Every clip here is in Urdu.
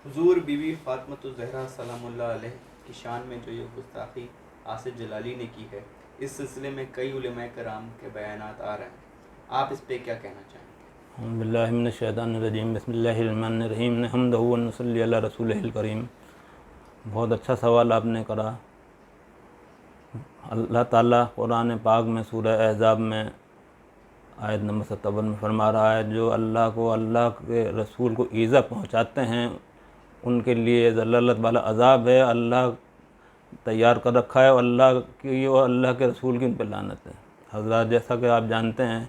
حضور بی بی فاطمۃ الزہرا سلام اللہ علیہ کی شان میں جو یہ گستاخی آصف جلالی نے کی ہے، اس سلسلے میں کئی علماء کرام کے بیانات آ رہے ہیں، آپ اس پہ کیا کہنا چاہیں گے؟ اعوذ باللہ من الشیطان الرجیم، بسم اللہ الرحمن الرحیم، نحمدہ و نصلی علی رسولہ الکریم۔ بہت اچھا سوال آپ نے کرا۔ اللہ تعالیٰ قرآن پاک میں سورہ احزاب میں آیت نمبر 57 میں فرما رہا ہے، جو اللہ کو، اللہ کے رسول کو ایذا پہنچاتے ہیں ان کے لیے ذلت والا عذاب ہے، اللہ تیار کر رکھا ہے، اور اللہ کی اور اللہ کے رسول کی ان پہ لعنت ہے۔ حضرات، جیسا کہ آپ جانتے ہیں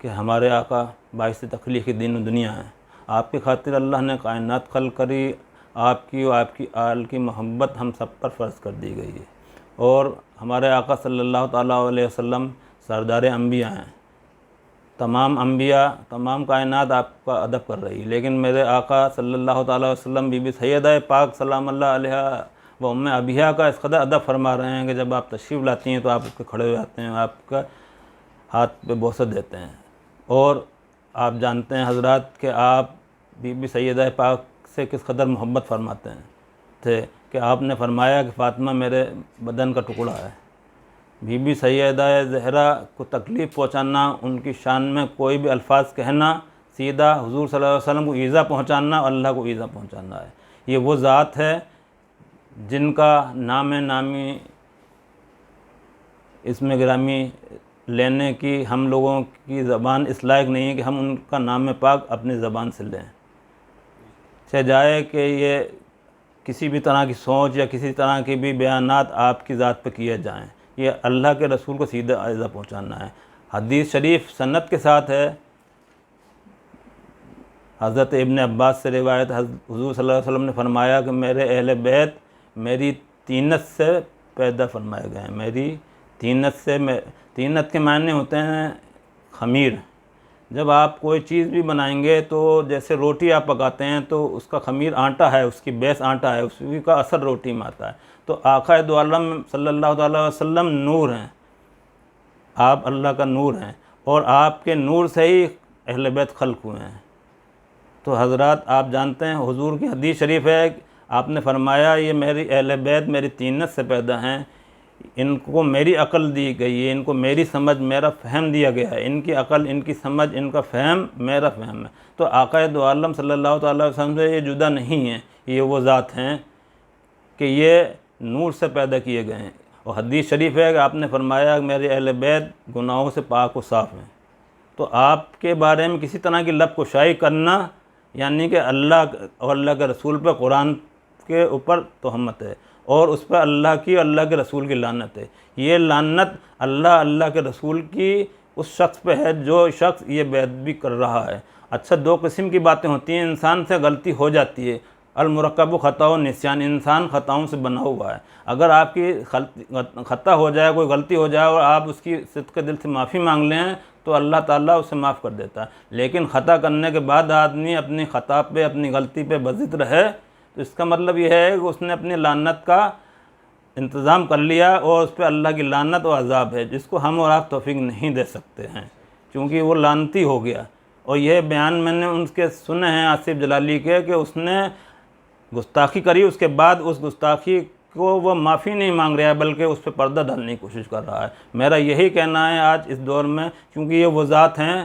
کہ ہمارے آقا باعث تخلیق دین و دنیا ہے، آپ کی خاطر اللہ نے کائنات خلق کری، آپ کی اور آپ کی آل کی محبت ہم سب پر فرض کر دی گئی ہے، اور ہمارے آقا صلی اللہ تعالیٰ علیہ وسلم سردار انبیاء ہیں۔ تمام انبیاء، تمام کائنات آپ کا ادب کر رہی ہے، لیکن میرے آقا صلی اللہ تعالیٰ علیہ وسلم بی بی سیدہ پاک سلام اللہ علیہ و ام ابیہا کا اس قدر ادب فرما رہے ہیں کہ جب آپ تشریف لاتی ہیں تو آپ اس کے کھڑے ہو جاتے ہیں، آپ کا ہاتھ پہ بوسہ دیتے ہیں۔ اور آپ جانتے ہیں حضرات کہ آپ بی بی سیدہ پاک سے کس قدر محبت فرماتے ہیں تھے کہ آپ نے فرمایا کہ فاطمہ میرے بدن کا ٹکڑا ہے۔ بی بی سیدہ زہرا کو تکلیف پہنچانا، ان کی شان میں کوئی بھی الفاظ کہنا، سیدھا حضور صلی اللہ علیہ وسلم کو ایذا پہنچانا، اللہ کو ایذا پہنچانا ہے۔ یہ وہ ذات ہے جن کا نام نامی اسم گرامی لینے کی ہم لوگوں کی زبان اس لائق نہیں ہے کہ ہم ان کا نام پاک اپنی زبان سے لیں، چاہے جائے کہ یہ کسی بھی طرح کی سوچ یا کسی طرح کے بھی بیانات آپ کی ذات پہ کیے جائیں، یہ اللہ کے رسول کو سیدھا ایذا پہنچانا ہے۔ حدیث شریف سند کے ساتھ ہے، حضرت ابن عباس سے روایت، حضور صلی اللہ علیہ وسلم نے فرمایا کہ میرے اہل بیت میری تینت سے پیدا فرمائے گئے ہیں، میری تینت سے، تینت کے معنی ہوتے ہیں خمیر۔ جب آپ کوئی چیز بھی بنائیں گے تو جیسے روٹی آپ پکاتے ہیں تو اس کا خمیر آٹا ہے، اس کی بیس آٹا ہے، اس کا اثر روٹی میں آتا ہے۔ تو آقا دو عالم صلی اللہ تعالیٰ علیہ وسلم نور ہیں، آپ اللہ کا نور ہیں، اور آپ کے نور سے ہی اہل بیت خلق ہوئے ہیں۔ تو حضرات، آپ جانتے ہیں حضور کی حدیث شریف ہے، آپ نے فرمایا یہ میری اہل بیت میری تینت سے پیدا ہیں، ان کو میری عقل دی گئی ہے، ان کو میری سمجھ، میرا فہم دیا گیا ہے، ان کی عقل، ان کی سمجھ، ان کا فہم میرا فہم ہے۔ تو آقا دو عالم صلی اللہ تعالیٰ علیہ وسلم سے یہ جدا نہیں ہیں، یہ وہ ذات ہیں کہ یہ نور سے پیدا کیے گئے ہیں۔ اور حدیث شریف ہے کہ آپ نے فرمایا کہ میرے اہل بیت گناہوں سے پاک و صاف ہیں۔ تو آپ کے بارے میں کسی طرح کی لب کشائی کرنا یعنی کہ اللہ اور اللہ کے رسول پہ، قرآن کے اوپر تہمت ہے، اور اس پہ اللہ کی اور اللہ کے رسول کی لعنت ہے۔ یہ لعنت اللہ کے رسول کی اس شخص پہ ہے جو شخص یہ بے ادبی کر رہا ہے۔ اچھا، دو قسم کی باتیں ہوتی ہیں، انسان سے غلطی ہو جاتی ہے، المرکب خطا و نسیان، انسان خطاؤں سے بنا ہوا ہے۔ اگر آپ کی خطا ہو جائے، کوئی غلطی ہو جائے اور آپ اس کی صدق دل سے معافی مانگ لیں تو اللہ تعالیٰ اسے معاف کر دیتا ہے، لیکن خطا کرنے کے بعد آدمی اپنی خطا پہ، اپنی غلطی پہ بضد رہے تو اس کا مطلب یہ ہے کہ اس نے اپنی لعنت کا انتظام کر لیا، اور اس پہ اللہ کی لعنت و عذاب ہے، جس کو ہم اور آپ توفیق نہیں دے سکتے ہیں، کیونکہ وہ لعنتی ہو گیا۔ اور یہ بیان میں نے ان کے سنے ہیں آصف جلالی کے کہ اس نے گستاخی کری، اس کے بعد اس گستاخی کو وہ معافی نہیں مانگ رہا ہے بلکہ اس پہ پردہ ڈالنے کی کوشش کر رہا ہے۔ میرا یہی کہنا ہے آج اس دور میں، کیونکہ یہ وہ ذات ہیں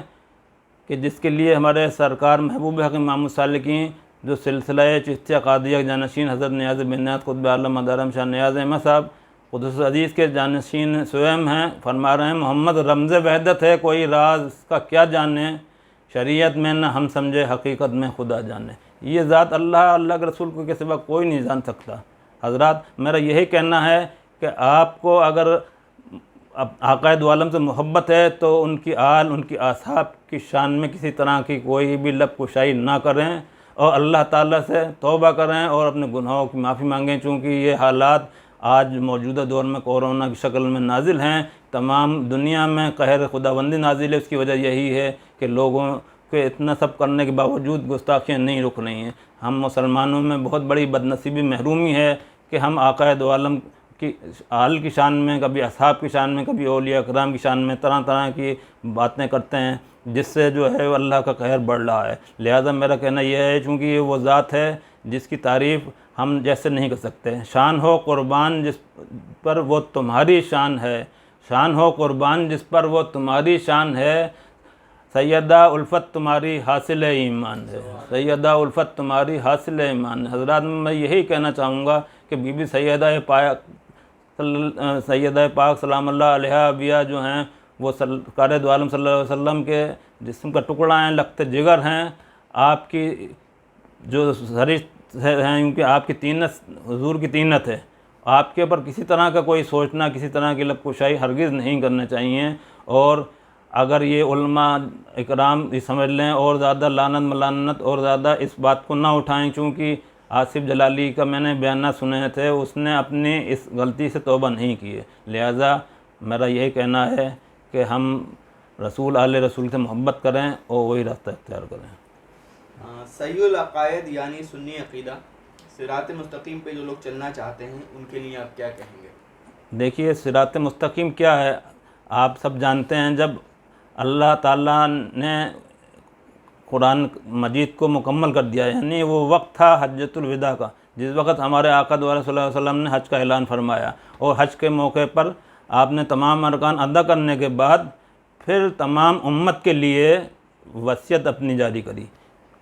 کہ جس کے لیے ہمارے سرکار محبوب حق امام السالکین، جو سلسلہ چشتیہ قادریہ کے جانشین حضرت نیاز بن نیاز قطب عالم مدارم شاہ نیاز احمد صاحب قدس عزیز کے جانشین سویم ہیں، فرما رہے ہیں محمد رمز وحدت ہے، کوئی راز اس کا کیا جانے، شریعت میں نہ ہم سمجھے، حقیقت میں خدا جانے۔ یہ ذات اللہ کے رسول کو کے سوا کوئی نہیں جان سکتا۔ حضرات، میرا یہی کہنا ہے کہ آپ کو اگر آقا دو عالم سے محبت ہے تو ان کی آل، ان کی اصحاب کی شان میں کسی طرح کی کوئی بھی لب کشائی نہ کریں، اور اللہ تعالیٰ سے توبہ کریں اور اپنے گناہوں کی معافی مانگیں، چونکہ یہ حالات آج موجودہ دور میں کورونا کی شکل میں نازل ہیں، تمام دنیا میں قہر خداوندی نازل ہے۔ اس کی وجہ یہی ہے کہ لوگوں کے اتنا سب کرنے کے باوجود گستاخیاں نہیں رک رہی ہیں۔ ہم مسلمانوں میں بہت بڑی بدنصیبی، محرومی ہے کہ ہم آقا دو عالم کی آل کی شان میں، کبھی اصحاب کی شان میں، کبھی اولیاء کرام کی شان میں طرح طرح کی باتیں کرتے ہیں، جس سے جو ہے اللہ کا قہر بڑھ رہا ہے۔ لہٰذا میرا کہنا یہ ہے، چونکہ یہ وہ ذات ہے جس کی تعریف ہم جیسے نہیں کر سکتے۔ شان ہو قربان جس پر وہ تمہاری شان ہے، شان ہو قربان جس پر وہ تمہاری شان ہے، سیدہ الفت تمہاری حاصل ایمان ہے، سیدہ الفت تمہاری حاصل ایمان ہے۔ حضرات میں یہی کہنا چاہوں گا کہ بی بی سیدہ پاک سلام اللہ علیہ بیہ جو ہیں وہ سرکار دو عالم صلی اللہ علیہ وسلم کے جسم کا ٹکڑا ہیں، لخت جگر ہیں، آپ کی جو سرشت ہیں ان کی آپ کی تینت حضور کی تینت ہے۔ آپ کے اوپر کسی طرح کا کوئی سوچنا، کسی طرح کی لب کشائی ہرگز نہیں کرنا چاہیے۔ اور اگر یہ علماء اکرام یہ سمجھ لیں اور زیادہ لعنت ملعنت اور زیادہ اس بات کو نہ اٹھائیں، چونکہ آصف جلالی کا میں نے بیانات سنے تھے، اس نے اپنی اس غلطی سے توبہ نہیں کی ہے۔ لہٰذا میرا یہی کہنا ہے کہ ہم رسول آل رسول سے محبت کریں اور وہی راستہ اختیار کریں۔ صحیح العقائد یعنی سنی عقیدہ، صراط مستقیم پہ جو لوگ چلنا چاہتے ہیں ان کے لیے آپ کیا کہیں گے؟ دیکھیے صراط مستقیم کیا ہے، آپ سب جانتے ہیں۔ جب اللہ تعالیٰ نے قرآن مجید کو مکمل کر دیا، یعنی وہ وقت تھا حجۃ الوداع کا، جس وقت ہمارے آقا دو عالم صلی اللہ علیہ وسلم نے حج کا اعلان فرمایا، اور حج کے موقع پر آپ نے تمام ارکان ادا کرنے کے بعد پھر تمام امت کے لیے وصیت اپنی جاری کری۔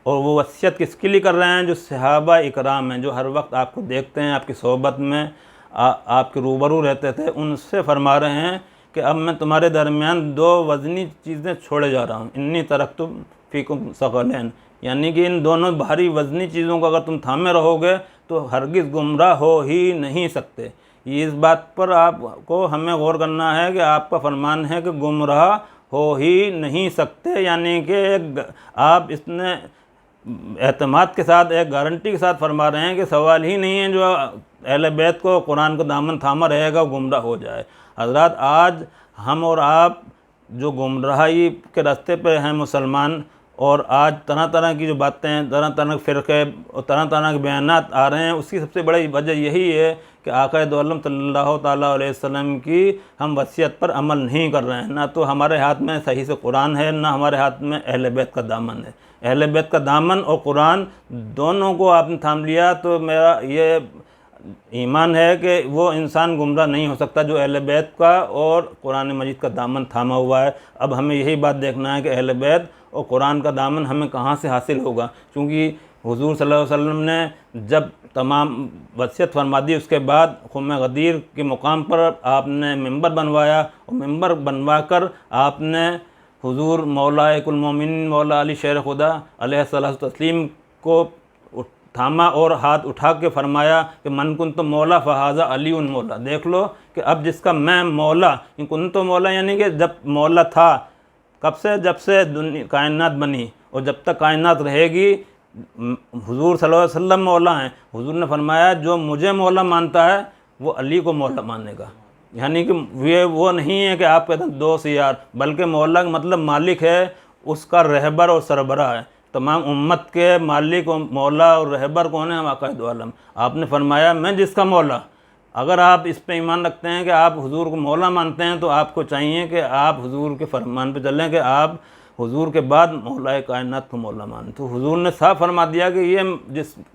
اور وہ وصیت کس کے لیے کر رہے ہیں؟ جو صحابہ اکرام ہیں، جو ہر وقت آپ کو دیکھتے ہیں، آپ کی صحبت میں آپ کے روبرو رہتے تھے، ان سے فرما رہے ہیں کہ اب میں تمہارے درمیان دو وزنی چیزیں چھوڑے جا رہا ہوں، انی ترکت فیکم ثقلین، یعنی کہ ان دونوں بھاری وزنی چیزوں کو اگر تم تھامے رہو گے تو ہرگز گمراہ ہو ہی نہیں سکتے۔ یہ اس بات پر آپ کو ہمیں غور کرنا ہے کہ آپ کا فرمان ہے کہ گمراہ ہو ہی نہیں سکتے، یعنی کہ آپ اس نے اعتماد کے ساتھ، ایک گارنٹی کے ساتھ فرما رہے ہیں کہ سوال ہی نہیں ہے جو اہل بیت کو قرآن کا دامن تھاما رہے گا وہ گمراہ ہو جائے۔ حضرات آج ہم اور آپ جو گمراہی کے راستے پہ ہیں مسلمان، اور آج طرح طرح کی جو باتیں ہیں، طرح طرح کے فرقے اور طرح طرح کے بیانات آ رہے ہیں، اس کی سب سے بڑی وجہ یہی ہے کہ آقا دو عالم صلی اللہ تعالیٰ علیہ وسلم کی ہم وصیت پر عمل نہیں کر رہے ہیں۔ نہ تو ہمارے ہاتھ میں صحیح سے قرآن ہے، نہ ہمارے ہاتھ میں اہل بیت کا دامن ہے۔ اہل بیت کا دامن اور قرآن دونوں کو آپ نے تھام لیا تو میرا یہ ایمان ہے کہ وہ انسان گمراہ نہیں ہو سکتا جو اہل بیت کا اور قرآن مجید کا دامن تھاما ہوا ہے۔ اب ہمیں یہی بات دیکھنا ہے کہ اہل بیت اور قرآن کا دامن ہمیں کہاں سے حاصل ہوگا، کیونکہ حضور صلی اللہ علیہ وسلم نے جب تمام وصیت فرما دی، اس کے بعد خم غدیر کے مقام پر آپ نے ممبر بنوایا، اور ممبر بنوا کر آپ نے حضور مولا کل مومنین مولا علی شیر خدا علیہ الصلوۃ والتسلیم کو تھاما اور ہاتھ اٹھا کے فرمایا کہ من کنت مولا فہذا علی مولا۔ دیکھ لو کہ اب جس کا میں مولا، کنت مولا یعنی کہ جب مولا تھا، کب سے؟ جب سے کائنات بنی اور جب تک کائنات رہے گی حضور صلی اللہ علیہ وسلم مولا ہیں۔ حضور نے فرمایا جو مجھے مولا مانتا ہے وہ علی کو مولا مانے گا، یعنی کہ یہ وہ نہیں ہے کہ آپ کہتے ہیں دوست یار، بلکہ مولا کا مطلب مالک ہے، اس کا رہبر اور سربراہ ہے۔ تمام امت کے مالک و مولا اور رہبر کون ہیں؟ ہم آقا دو عالم۔ آپ نے فرمایا میں جس کا مولا، اگر آپ اس پہ ایمان رکھتے ہیں کہ آپ حضور کو مولا مانتے ہیں تو آپ کو چاہیے کہ آپ حضور کے فرمان پہ چلیں کہ آپ حضور کے بعد مولا کائنات کو مولا مانیں۔ تو حضور نے صاف فرما دیا کہ یہ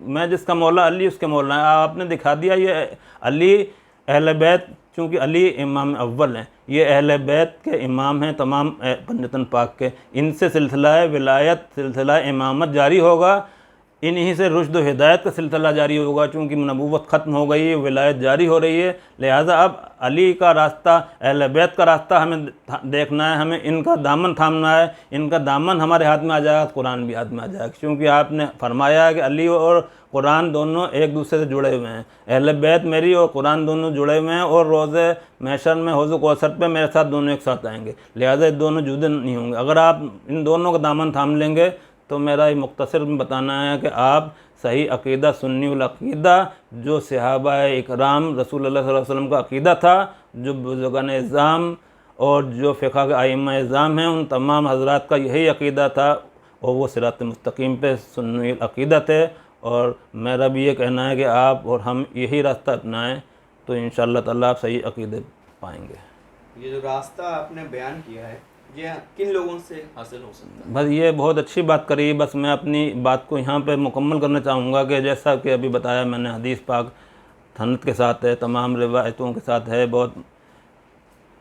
میں جس کا مولا علی اس کے مولا ہے۔ آپ نے دکھا دیا یہ علی اہل بیت، چونکہ علی امام اول ہیں، یہ اہل بیت کے امام ہیں تمام پنجتن پاک کے، ان سے سلسلہ ولایت، سلسلہ امامت جاری ہوگا، انہی سے رشد و ہدایت کا سلسلہ جاری ہوگا، چونکہ نبوت ختم ہو گئی ہے، ولایت جاری ہو رہی ہے۔ لہٰذا اب علی کا راستہ، اہل بیت کا راستہ ہمیں دیکھنا ہے، ہمیں ان کا دامن تھامنا ہے۔ ان کا دامن ہمارے ہاتھ میں آ جائے گا، قرآن بھی ہاتھ میں آ جائے گا، کیونکہ آپ نے فرمایا کہ علی اور قرآن دونوں ایک دوسرے سے جڑے ہوئے ہیں، اہل بیت میری اور قرآن دونوں جڑے ہوئے ہیں، اور روز محشر میں حوض کوثر پہ میرے ساتھ دونوں ایک ساتھ آئیں گے، لہٰذا یہ دونوں جدے نہیں ہوں گے۔ اگر آپ ان دونوں کا دامن تھام لیں گے تو میرا یہ مختصر بتانا ہے کہ آپ صحیح عقیدہ سنی العقیدہ جو صحابہ اکرام رسول اللہ صلی اللہ علیہ وسلم کا عقیدہ تھا، جو بزرگان اعظام اور جو فقہ کے ائمہ اعظام ہیں ان تمام حضرات کا یہی عقیدہ تھا، اور وہ صراط مستقیم پہ سنی العقیدہ تھے۔ اور میرا بھی یہ کہنا ہے کہ آپ اور ہم یہی راستہ اپنائیں تو انشاءاللہ تعالیٰ آپ صحیح عقیدے پائیں گے۔ یہ جو راستہ آپ نے بیان کیا ہے یہ کن لوگوں سے حاصل ہو سکتا ہے؟ بس یہ بہت اچھی بات کری. بس میں اپنی بات کو یہاں پہ مکمل کرنا چاہوں گا کہ جیسا کہ ابھی بتایا میں نے، حدیث پاک سند کے ساتھ ہے، تمام روایتوں کے ساتھ ہے بہت،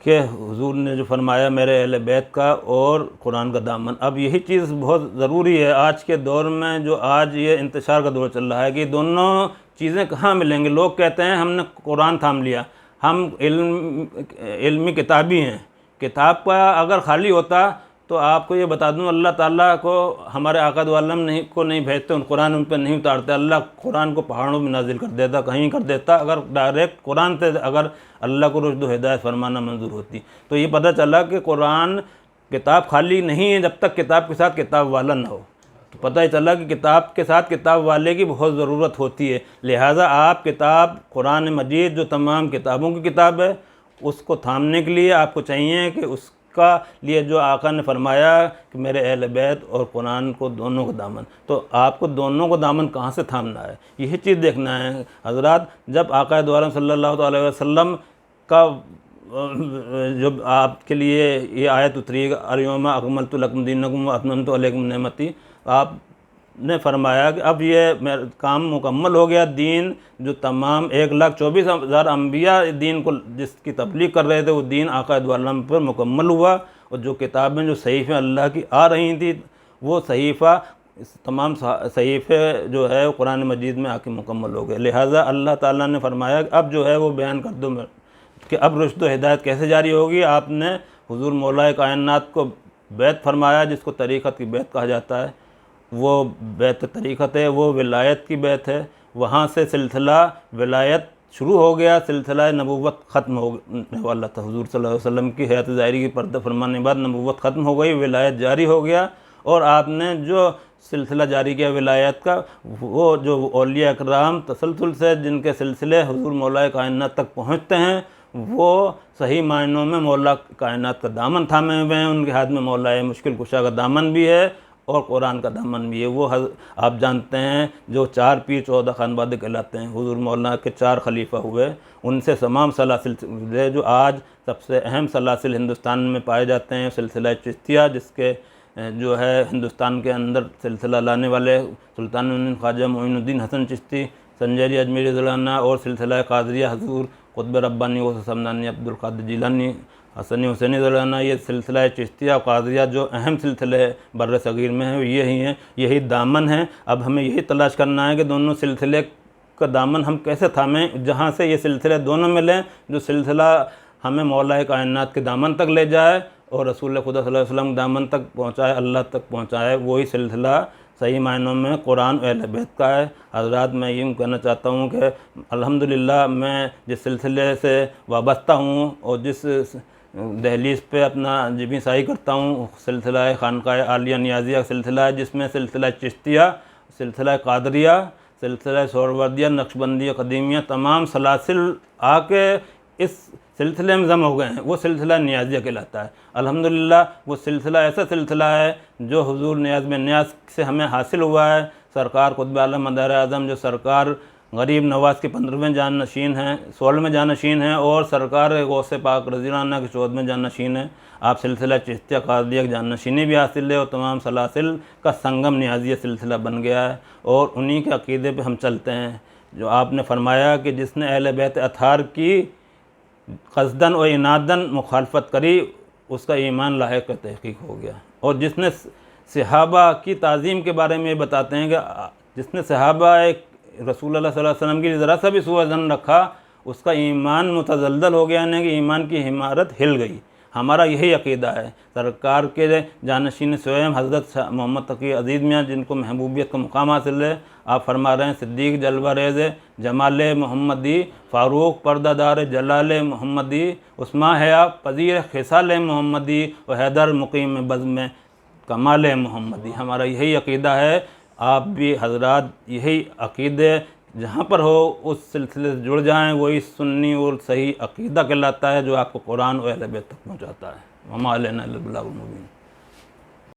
کہ حضور نے جو فرمایا میرے اہل بیت کا اور قرآن کا دامن. اب یہی چیز بہت ضروری ہے آج کے دور میں، جو آج یہ انتشار کا دور چل رہا ہے، کہ دونوں چیزیں کہاں ملیں گے. لوگ کہتے ہیں ہم نے قرآن تھام لیا، ہم علمی کتابی ہیں. کتاب کا اگر خالی ہوتا تو آپ کو یہ بتا دوں، اللہ تعالیٰ کو ہمارے آقا دو عالم کو نہیں بھیجتے، قرآن ان پہ نہیں اتارتے. اللہ قرآن کو پہاڑوں میں نازل کر دیتا، کہیں کر دیتا. اگر ڈائریکٹ قرآن سے اگر اللہ کو رشد و ہدایت فرمانا منظور ہوتی تو یہ پتہ چلا کہ قرآن کتاب خالی نہیں ہے جب تک کتاب کے ساتھ کتاب والا نہ ہو. تو پتہ ہی چلا کہ کتاب کے ساتھ کتاب والے کی بہت ضرورت ہوتی ہے. لہٰذا آپ کتاب قرآن مجید جو تمام کتابوں کی کتاب ہے، اس کو تھامنے کے لیے آپ کو چاہیے کہ اس کا لیے جو آقا نے فرمایا کہ میرے اہل بیت اور قرآن کو دونوں کو دامن، تو آپ کو دونوں کو دامن کہاں سے تھامنا ہے، یہی چیز دیکھنا ہے حضرات. جب آقا دو عالم صلی اللہ علیہ وسلم کا جب آپ کے لیے یہ آیت اتری، الیوم اکملت لکم دینکم واتممت علیکم نعمتی، آپ نے فرمایا کہ اب یہ کام مکمل ہو گیا. دین جو تمام 1,24,000 انبیاء دین کو جس کی تبلیغ کر رہے تھے، وہ دین آقا دو عالم پر مکمل ہوا. اور جو کتابیں جو صحیفیں اللہ کی آ رہی تھیں، وہ صحیفہ تمام صحیفے جو ہے قرآن مجید میں آ کے مکمل ہو گئے. لہٰذا اللہ تعالیٰ نے فرمایا کہ اب جو ہے وہ بیان کر دو کہ اب رشد و ہدایت کیسے جاری ہوگی. آپ نے حضور مولا کائنات کو بیعت فرمایا، جس کو طریقت کی بیعت کہا جاتا ہے. وہ بیعت طریقت ہے، وہ ولایت کی بیعت ہے. وہاں سے سلسلہ ولایت شروع ہو گیا، سلسلہ نبوت ختم ہونے والا تھا. حضور صلی اللہ علیہ وسلم کی حیات ظاہری کی پردہ فرمانے کے بعد نبوت ختم ہو گئی، ولایت جاری ہو گیا. اور آپ نے جو سلسلہ جاری کیا ولایت کا، وہ جو اولیاء اکرام تسلسل سے جن کے سلسلے حضور مولا کائنات تک پہنچتے ہیں، وہ صحیح معنوں میں مولا کائنات کا دامن تھامے ہوئے ہیں. ان کے ہاتھ میں مولا مشکل کشا کا دامن بھی ہے اور قرآن کا دامن بھی ہے. وہ آپ جانتے ہیں جو 4 پیر 14 خانوادے کہلاتے ہیں، حضور مولانا کے 4 خلیفہ ہوئے. ان سے تمام سلاسل جو آج سب سے اہم سلاسل ہندوستان میں پائے جاتے ہیں، سلسلہ چشتیہ، جس کے جو ہے ہندوستان کے اندر سلسلہ لانے والے سلطان الدین خواجہ معین الدین حسن چشتی سنجری اجمیری رضی اللہ عنہ، اور سلسلہ قادریہ حضور قطب ربانی غوث سمدانی عبدالقادر جیلانی حسنی حسینی رضی اللہ عنہ. یہ سلسلہ چشتیہ قادریہ جو اہم سلسلے بر صغیر میں ہیں، یہی ہیں، یہی دامن ہیں. اب ہمیں یہی تلاش کرنا ہے کہ دونوں سلسلے کا دامن ہم کیسے تھامیں، جہاں سے یہ سلسلے دونوں ملیں، جو سلسلہ ہمیں مولا کائنات کے دامن تک لے جائے اور رسول خدا صلی اللہ علیہ وسلم دامن تک پہنچائے، اللہ تک پہنچائے. وہی سلسلہ صحیح معنوں میں قرآن و اہل بیت کا ہے. حضرات میں یہ کہنا چاہتا ہوں کہ الحمدللہ میں جس سلسلے سے وابستہ ہوں اور جس دہلیز پہ اپنا جبیں سائی کرتا ہوں، سلسلہ خانقاہ عالیہ نیازیہ سلسلہ ہے، جس میں سلسلہ چشتیہ، سلسلہ قادریہ، سلسلہ سہروردیہ، نقشبندیہ قدیمیہ، تمام سلاسل آ کے اس سلسلے میں ضم ہو گئے ہیں. وہ سلسلہ نیازیہ کہلاتا ہے. الحمدللہ وہ سلسلہ ایسا سلسلہ ہے جو حضور نیاز بن نیاز سے ہمیں حاصل ہوا ہے. سرکار قطب عالم مدار اعظم جو سرکار غریب نواز کے 15ویں جانشین ہیں، 16ویں جانشین ہیں، اور سرکار غوث پاک رضی اللہ عنہ کے 14ویں جانشین ہیں. آپ سلسلہ چشتیہ قادریہ کی جانشینی بھی حاصل ہے، اور تمام سلاسل کا سنگم نیازیہ سلسلہ بن گیا ہے. اور انہی کے عقیدے پہ ہم چلتے ہیں. جو آپ نے فرمایا کہ جس نے اہل بیت اطہار کی قصداً و عناداً مخالفت کری، اس کا ایمان لاحق تحقیق ہو گیا. اور جس نے صحابہ کی تعظیم کے بارے میں بتاتے ہیں کہ جس نے صحابہ رسول اللہ صلی اللہ علیہ وسلم کی ذرا سا بھی سوء ظن رکھا، اس کا ایمان متزلزل ہو گیا، یعنی کہ ایمان کی عمارت ہل گئی. ہمارا یہی عقیدہ ہے. سرکار کے جانشین سوئم حضرت محمد تقی عزیز میاں، جن کو محبوبیت کا مقام حاصل ہے، آپ فرما رہے ہیں صدیق جلوہ ریز جمال محمدی، فاروق پردہ دار جلال محمدی، عثمان حیا پذیر خصال محمدی، و حیدر مقیم بزم کمال محمدی. ہمارا یہی عقیدہ ہے. آپ بھی حضرات یہی عقیدے جہاں پر ہو اس سلسلے سے جڑ جائیں. وہی سنی اور صحیح عقیدہ کہلاتا ہے جو آپ کو قرآن و اہل بیت تک پہنچاتا ہے. وما علینا الا البلاغ المبین.